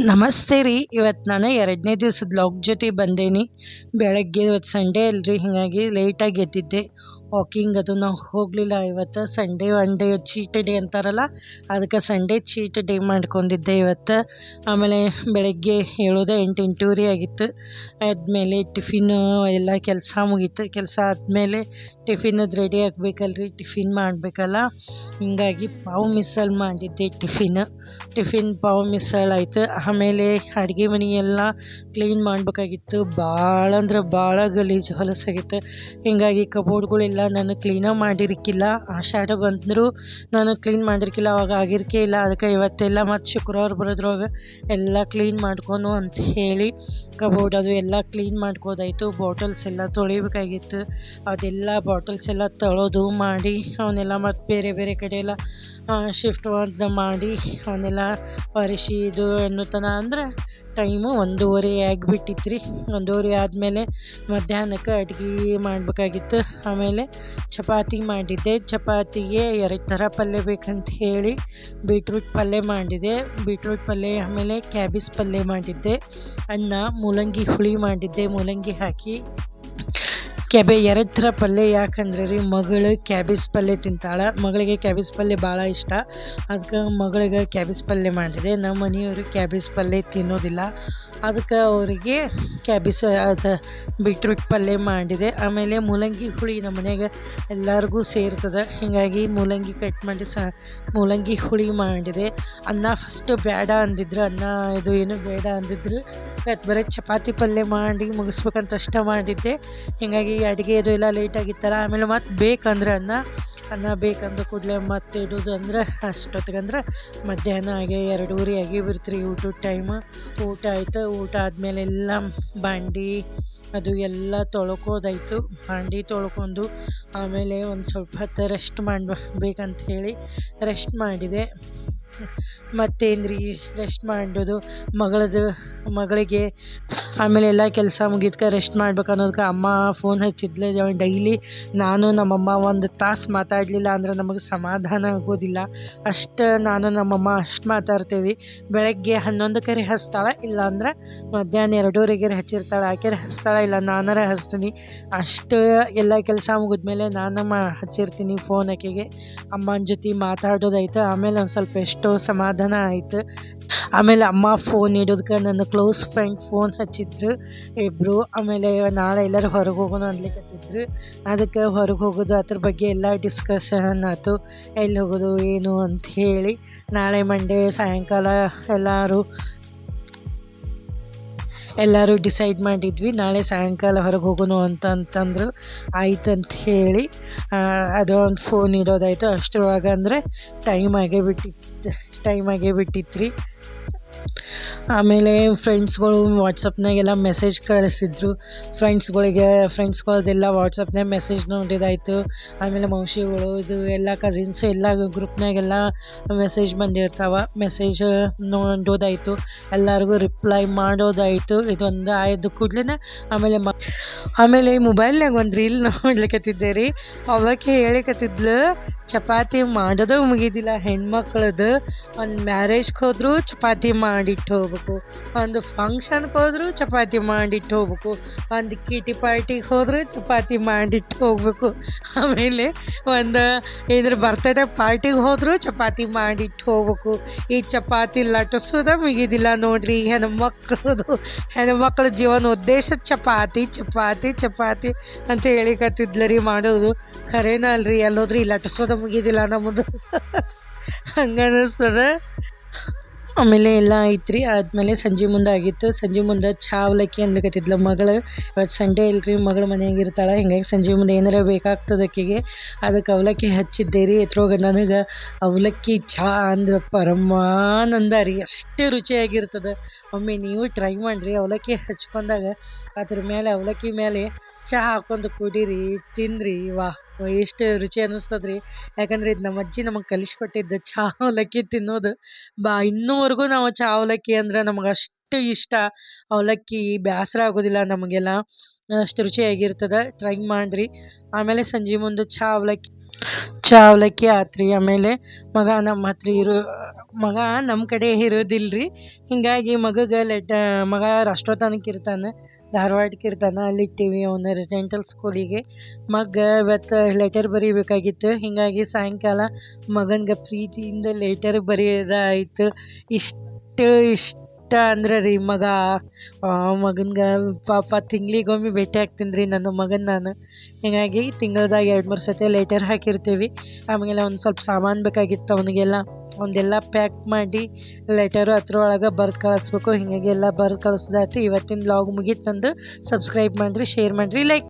ನಮಸ್ತೆ ರೀ. ಇವತ್ತು ನಾನು 2ನೇ ದಿವ್ಸದ ಲಾಗ್ ಜೊತೆ ಬಂದೇನಿ. ಬೆಳಗ್ಗೆ ಇವತ್ತು ಸಂಡೇ ಅಲ್ರಿ, ಹೀಗಾಗಿ ಲೇಟಾಗಿ ಎದ್ದಿದ್ದೆ. ವಾಕಿಂಗ್ ಅದು ನಾವು ಹೋಗಲಿಲ್ಲ. ಇವತ್ತು Sunday one day cheat day ಅಂತಾರಲ್ಲ, ಅದಕ್ಕೆ ಸಂಡೇ ಚೀಟ್ ಡೇ ಮಾಡ್ಕೊಂಡಿದ್ದೆ ಇವತ್ತು. ಆಮೇಲೆ ಬೆಳಗ್ಗೆ ಹೇಳೋದು 8 8:30 ಆಗಿತ್ತು. ಆದಮೇಲೆ ಟಿಫಿನ್ನು ಎಲ್ಲ ಕೆಲಸ ಮುಗೀತು. ಕೆಲಸ ಆದಮೇಲೆ ಟಿಫಿನದು ರೆಡಿ ಆಗಬೇಕಲ್ರಿ, ಟಿಫಿನ್ ಮಾಡಬೇಕಲ್ಲ. ಹೀಗಾಗಿ ಪಾವ್ ಮಿಸಲ್ ಮಾಡಿದ್ದೆ. ಟಿಫಿನ್ ಪಾವ್ ಮಿಸಲ್ ಆಯಿತು. ಆಮೇಲೆ ಅಡುಗೆ ಮನೆಯೆಲ್ಲ ಕ್ಲೀನ್ ಮಾಡಬೇಕಾಗಿತ್ತು. ಭಾಳ ಅಂದ್ರೆ ಭಾಳ ಗಲೀಜು ಹೊಲಸಾಗಿತ್ತು. ಹೀಗಾಗಿ ಕಬೋರ್ಡ್ಗಳೆಲ್ಲ ನಾನು ಕ್ಲೀನಾಗಿ ಮಾಡಿರಕ್ಕಿಲ್ಲ. ಆಷಾಢ ಬಂದರೂ ನಾನು ಕ್ಲೀನ್ ಮಾಡಿರ್ಕಿಲ್ಲ, ಅವಾಗ ಆಗಿರ್ಕೇ ಇಲ್ಲ. ಅದಕ್ಕೆ ಇವತ್ತೆಲ್ಲ ಮತ್ತು ಶುಕ್ರವಾರ ಬರೋದ್ರೊಳಗೆ ಎಲ್ಲ ಕ್ಲೀನ್ ಮಾಡ್ಕೊನು ಅಂತ ಹೇಳಿ ಕಬೋರ್ಡ್ ಅದು ಎಲ್ಲ ಕ್ಲೀನ್ ಮಾಡ್ಕೋದಾಯಿತು. ಬಾಟಲ್ಸ್ ಎಲ್ಲ ತೊಳಿಬೇಕಾಗಿತ್ತು. ಅದೆಲ್ಲ ಬಾಟಲ್ಸ್ ಎಲ್ಲ ತೊಳೆದು ಮಾಡಿ ಅವನ್ನೆಲ್ಲ ಮತ್ತು ಬೇರೆ ಬೇರೆ ಕಡೆ ಎಲ್ಲ ಶಿಫ್ಟ್ ಮಾಡಿ ಅವನ್ನೆಲ್ಲ ಒರೆಸಿ ಇದು ಅನ್ನೋತನ ಅಂದ್ರೆ ಟೈಮು 1:30 ಆಗಿಬಿಟ್ಟಿತ್ತು ರೀ. 1:30 ಆದಮೇಲೆ ಮಧ್ಯಾಹ್ನಕ್ಕೆ ಅಡುಗೆ ಮಾಡಬೇಕಾಗಿತ್ತು. ಆಮೇಲೆ ಚಪಾತಿ ಮಾಡಿದ್ದೆ. ಚಪಾತಿಗೆ 2 ಥರ ಪಲ್ಯ ಬೇಕಂತ ಹೇಳಿ ಬೀಟ್ರೂಟ್ ಪಲ್ಯ ಮಾಡಿದೆ. ಬೀಟ್ರೂಟ್ ಪಲ್ಯ ಆಮೇಲೆ ಕ್ಯಾಬೇಜ್ ಪಲ್ಯ ಮಾಡಿದ್ದೆ. ಅನ್ನ ಮೂಲಂಗಿ ಹುಳಿ ಮಾಡಿದ್ದೆ, ಮೂಲಂಗಿ ಹಾಕಿ. 2 ಥರ ಪಲ್ಯ ಯಾಕಂದ್ರೆ ರೀ, ಮಗಳು ಕ್ಯಾಬೇಜ್ ಪಲ್ಯ ತಿಂತಾಳೆ. ಮಗಳಿಗೆ ಕ್ಯಾಬೇಜ್ ಪಲ್ಯ ಭಾಳ ಇಷ್ಟ. ಅದಕ್ಕೆ ಮಗಳಿಗೆ ಕ್ಯಾಬೇಜ್ ಪಲ್ಯ ಮಾಡಿದೆ. ನಮ್ಮ ಮನೆಯವರು ಕ್ಯಾಬೇಜ್ ಪಲ್ಯ ತಿನ್ನೋದಿಲ್ಲ. ಅದಕ್ಕೆ ಅವರಿಗೆ ಅದು ಬೀಟ್ರೂಟ್ ಪಲ್ಯ ಮಾಡಿದೆ. ಆಮೇಲೆ ಮೂಲಂಗಿ ಹುಳಿ ನಮ್ಮ ಮನೆಯಾಗ ಎಲ್ಲರಿಗೂ ಸೇರ್ತದೆ, ಹೀಗಾಗಿ ಮೂಲಂಗಿ ಕಟ್ ಮಾಡಿ ಮೂಲಂಗಿ ಹುಳಿ ಮಾಡಿದೆ. ಅನ್ನ ಫಸ್ಟ್ ಬೇಡ ಅಂದಿದ್ರು, ಅನ್ನ ಇದು ಏನು ಬೇಡ ಅಂದಿದ್ರು. ಬರೀ ಚಪಾತಿ ಪಲ್ಯ ಮಾಡಿ ಮುಗಿಸ್ಬೇಕಂತ ಅಷ್ಟೇ ಮಾಡಿದ್ದೆ. ಹೀಗಾಗಿ ಅಡುಗೆ ಇದು ಎಲ್ಲ ಲೇಟಾಗಿತ್ತಲ್ಲ. ಆಮೇಲೆ ಮತ್ತು ಬೇಕಂದ್ರೆ ಅನ್ನ ಬೇಕಂದ್ರೆ ಕೂಡಲೇ ಮತ್ತೆ ಇಡೋದು ಅಂದ್ರೆ ಅಷ್ಟೊತ್ತಿಗಂದ್ರೆ ಮಧ್ಯಾಹ್ನ ಆಗಿ 2:30 ಆಗಿ ಬಿಡ್ತೀರಿ ಊಟದ ಟೈಮ್. ಊಟ ಆಯಿತು. ಊಟ ಆದಮೇಲೆ ಎಲ್ಲ ಬಾಂಡೆ ಅದು ಎಲ್ಲ ತೊಳ್ಕೋದಾಯಿತು. ಬಾಂಡೆ ತೊಳ್ಕೊಂಡು ಆಮೇಲೆ ಒಂದು ಸ್ವಲ್ಪ ಹೊತ್ತು ರೆಸ್ಟ್ ಮಾಡಬೇಕಂತ ಹೇಳಿ ರೆಸ್ಟ್ ಮಾಡಿದೆ. ಮತ್ತೇನು ರೀ, ರೆಸ್ಟ್ ಮಾಡೋದು ಮಗಳಿಗೆ ಆಮೇಲೆ ಎಲ್ಲ ಕೆಲಸ ಮುಗಿದ್ಕೆ ರೆಸ್ಟ್ ಮಾಡ್ಬೇಕು ಅನ್ನೋದಕ್ಕೆ ಅಮ್ಮ ಫೋನ್ ಹಚ್ಚಿದ್ಲೆ. ಡೈಲಿ ನಾನು ನಮ್ಮಮ್ಮ 1 ತಾಸು ಮಾತಾಡಲಿಲ್ಲ ಅಂದ್ರೆ ನಮಗೆ ಸಮಾಧಾನ ಆಗೋದಿಲ್ಲ. ನಾನು ನಮ್ಮಮ್ಮ ಅಷ್ಟು ಮಾತಾಡ್ತೇವೆ. ಬೆಳಗ್ಗೆ 11 ಹಚ್ತಾಳೆ, ಇಲ್ಲಾಂದ್ರೆ ಮಧ್ಯಾಹ್ನ 2:30 ಹಚ್ಚಿರ್ತಾಳೆ. ಆಕೆರೆ ಹಚ್ತಾಳೆ, ಇಲ್ಲ ನಾನಾರ ಹಚ್ತೀನಿ. ಅಷ್ಟು ಎಲ್ಲ ಕೆಲಸ ಮುಗಿದ್ಮೇಲೆ ನಾನು ಹಚ್ಚಿರ್ತೀನಿ ಫೋನ್ ಆಕೆಗೆ. ಅಮ್ಮನ ಜೊತೆ ಮಾತಾಡೋದಾಯ್ತು. ಆಮೇಲೆ ಒಂದು ಸ್ವಲ್ಪ ಎಷ್ಟೋ ಸಮಾಧಾನ ಆಯಿತು. ಆಮೇಲೆ ಅಮ್ಮ ಫೋನ್ ಇಡೋದಕ್ಕೆ ನನ್ನ ಕ್ಲೋಸ್ ಫ್ರೆಂಡ್ ಫೋನ್ ಹಚ್ಚಿದ್ರು ಇಬ್ಬರು. ಆಮೇಲೆ ನಾಳೆ ಎಲ್ಲರೂ ಹೊರಗೆ ಹೋಗೋಣ ಅನ್ಲಿಕ್ಕತ್ತಿದ್ರು. ಅದಕ್ಕೆ ಹೊರಗೆ ಹೋಗೋದು ಅದ್ರ ಬಗ್ಗೆ ಎಲ್ಲ ಡಿಸ್ಕಷನ್ ಆಯಿತು, ಎಲ್ಲಿ ಹೋಗೋದು ಏನು ಅಂತ ಹೇಳಿ. ನಾಳೆ ಮಂಡೇ ಸಾಯಂಕಾಲ ಎಲ್ಲರೂ ಡಿಸೈಡ್ ಮಾಡಿದ್ವಿ, ನಾಳೆ ಸಾಯಂಕಾಲ ಹೊರಗೆ ಹೋಗೋಣ ಅಂತಂದ್ರು. ಆಯ್ತು ಅಂತ ಹೇಳಿ ಅದೊಂದು ಫೋನ್ ಇಡೋದಾಯಿತು. ಅಷ್ಟರೊಳಗೆ ಅಂದರೆ ಟೈಮ್ ಆಗೇ ಬಿಟ್ಟಿತ್ತು ರೀ. ಆಮೇಲೆ ಫ್ರೆಂಡ್ಸ್ಗಳು ವಾಟ್ಸಪ್ನಾಗೆಲ್ಲ ಮೆಸೇಜ್ ಕಳಿಸಿದ್ರು. ಫ್ರೆಂಡ್ಸ್ಗಳದ್ದೆಲ್ಲ ವಾಟ್ಸಪ್ನಾಗ ಮೆಸೇಜ್ ನೋಡಿದಾಯಿತು. ಆಮೇಲೆ ಮೌಸಿಗಳು ಇದು ಎಲ್ಲ ಕಸಿನ್ಸು ಎಲ್ಲ ಗ್ರೂಪ್ನಾಗೆಲ್ಲ ಮೆಸೇಜ್ ಬಂದಿರ್ತಾವೆ. ಮೆಸೇಜ್ ನೋಡೋದಾಯಿತು, ಎಲ್ಲರಿಗೂ ರಿಪ್ಲೈ ಮಾಡೋದಾಯಿತು. ಇದೊಂದು ಆಯ್ದು ಕೂಡಲೇ ಆಮೇಲೆ ಮೊಬೈಲ್ನಾಗ ಒಂದು ರೀಲ್ ನೋಡ್ಲಿಕ್ಕತ್ತಿದ್ದೆ ರೀ. ಅವಕ್ಕೆ ಹೇಳಿಕತ್ತಿದ್ಲು, ಚಪಾತಿ ಮಾಡೋದು ಮುಗಿದಿಲ್ಲ ಹೆಣ್ಮಕ್ಳದ್ದು. ಒಂದು ಮ್ಯಾರೇಜ್ಗೆ ಹೋದರೂ ಚಪಾತಿ ಮಾಡಿಟ್ಟು ಹೋಗ್ಬೇಕು, ಒಂದು ಫಂಕ್ಷನ್ಗೆ ಹೋದರೂ ಚಪಾತಿ ಮಾಡಿಟ್ಟು ಹೋಗ್ಬೇಕು, ಒಂದು ಕಿಟಿ ಪಾರ್ಟಿಗೆ ಹೋದರೂ ಚಪಾತಿ ಮಾಡಿಟ್ಟು ಹೋಗ್ಬೇಕು, ಆಮೇಲೆ ಒಂದು ಬರ್ತಡೇ ಪಾರ್ಟಿಗೆ ಹೋದರೂ ಚಪಾತಿ ಮಾಡಿಟ್ಟು ಹೋಗ್ಬೇಕು. ಈ ಚಪಾತಿ ಲಟ್ಟಿಸೋದ ಮುಗಿದಿಲ್ಲ ನೋಡ್ರಿ ಹೆಣ್ಮಕ್ಳ ಜೀವನ ಉದ್ದೇಶ ಚಪಾತಿ ಚಪಾತಿ ಚಪಾತಿ ಅಂತ ಹೇಳಿಕತ್ತಿದ್ಲರಿ. ಮಾಡೋದು ಖರೇನ ಅಲ್ರಿ, ಎಲ್ಲೋದ್ರಿ ಲಟ್ಟಿಸೋದ ಮುಗಿದಿಲ್ಲ ನಮ್ಮದು ಹಂಗೆ ಅನ್ನಿಸ್ತದ. ಆಮೇಲೆ ಎಲ್ಲ ಐತ್ರಿ. ಆದಮೇಲೆ ಸಂಜೆ ಮುಂದೆ ಆಗಿತ್ತು. ಸಂಜೆ ಮುಂದೆ ಚಹಾ ಅವಲಕ್ಕಿ ಅನ್ಲಿಕತ್ತಿದ್ಲು ಮಗಳು. ಇವತ್ತು ಸಂಡೇ ಇಲ್ರಿ, ಮಗಳು ಮನೆಯಾಗ ಇರ್ತಾಳೆ. ಹಿಂಗಾಗಿ ಸಂಜೆ ಮುಂದೆ ಏನಾರ ಬೇಕಾಗ್ತದೆ ಆಕೆಗೆ. ಅದಕ್ಕೆ ಅವಲಕ್ಕಿ ಹಚ್ಚಿದ್ದೆ ರೀ. ಎತ್ರೋಗ ನನಗೆ ಅವಲಕ್ಕಿ ಚಹಾ ಅಂದ್ರೆ ಪರಮಾನಂದ ರೀ, ಅಷ್ಟು ರುಚಿಯಾಗಿರ್ತದೆ. ಒಮ್ಮೆ ನೀವು ಟ್ರೈ ಮಾಡಿರಿ. ಅವಲಕ್ಕಿ ಹಚ್ಕೊಂಡಾಗ ಅದ್ರ ಮೇಲೆ ಅವಲಕ್ಕಿ ಮೇಲೆ ಚಹಾ ಹಾಕ್ಕೊಂಡು ಕುಡೀರಿ, ತಿನ್ನಿರಿ. ಎಷ್ಟು ರುಚಿ ಅನ್ನಿಸ್ತದ್ರಿ. ಯಾಕಂದ್ರೆ ಇದು ನಮ್ಮ ಅಜ್ಜಿ ನಮಗೆ ಕಲಿಸ್ಕೊಟ್ಟಿದ್ದು ಚಹಾ ಅವಲಕ್ಕಿ ತಿನ್ನೋದು. ಇನ್ನೂವರೆಗೂ ನಾವು ಚಹಾ ಅವಲಕ್ಕಿ ಅಂದ್ರೆ ನಮಗೆ ಅಷ್ಟು ಇಷ್ಟ. ಅವಲಕ್ಕಿ ಬೇಸರ ಆಗೋದಿಲ್ಲ ನಮಗೆಲ್ಲ, ಅಷ್ಟು ರುಚಿಯಾಗಿರ್ತದೆ. ಟ್ರೈ ಮಾಡಿರಿ. ಆಮೇಲೆ ಸಂಜೆ ಮುಂದೆ ಚಹಾ ಅವಲಕ್ಕಿ ಚಾ ಅವಲಕ್ಕಿ ಆತ್ರಿ. ಆಮೇಲೆ ಮಗ ನಮ್ಮ ಹತ್ರ ಮಗ ನಮ್ಮ ಕಡೆ ಇರೋದಿಲ್ರಿ. ಹಿಂಗಾಗಿ ಮಗ ರಾಷ್ಟ್ರೋತ್ತನಕ್ಕೆ ಇರ್ತಾನೆ, ಧಾರವಾಡಕ್ಕೆ ಇರ್ತಾನೆ. ಅಲ್ಲಿ ಇಟ್ಟೀವಿ ಅವನ ರೆಸಿಡೆಂಟಲ್ ಸ್ಕೂಲಿಗೆ. ಇವತ್ತು ಲೆಟರ್ ಬರೀಬೇಕಾಗಿತ್ತು. ಹಿಂಗಾಗಿ ಸಾಯಂಕಾಲ ಮಗನ್ಗೆ ಪ್ರೀತಿಯಿಂದ ಲೆಟರ್ ಬರೆಯೋದಾಯಿತು. ಇಷ್ಟ ಅಂದ್ರೆ ರೀ ಮಗನ್ಗೆ ಪಾಪ ತಿಂಗಳಿಗೊಮ್ಮೆ ಭೇಟಿ ಆಗ್ತೀನಿ ರೀ ನನ್ನ ಮಗನ ನಾನು. ಹೀಗಾಗಿ ತಿಂಗಳ್ದಾಗ 2-3 ಸತಿ ಲೆಟರ್ ಹಾಕಿರ್ತೀವಿ. ಆಮೇಲೆ ಒಂದು ಸ್ವಲ್ಪ ಸಾಮಾನು ಬೇಕಾಗಿತ್ತು ಅವನಿಗೆಲ್ಲ ಪ್ಯಾಕ್ ಮಾಡಿ ಲೆಟರು ಅದ್ರೊಳಗೆ ಬರ್ದು ಕಳಿಸ್ಬೇಕು. ಹೀಗಾಗಿ ಎಲ್ಲ ಬರ್ದು ಕಳಿಸೋದಾಯ್ತು. ಇವತ್ತಿನ ವ್ಲಾಗ್ ಮುಗೀತು ನಂದು. ಸಬ್ಸ್ಕ್ರೈಬ್ ಮಾಡಿರಿ, ಶೇರ್ ಮಾಡಿರಿ, ಲೈಕ್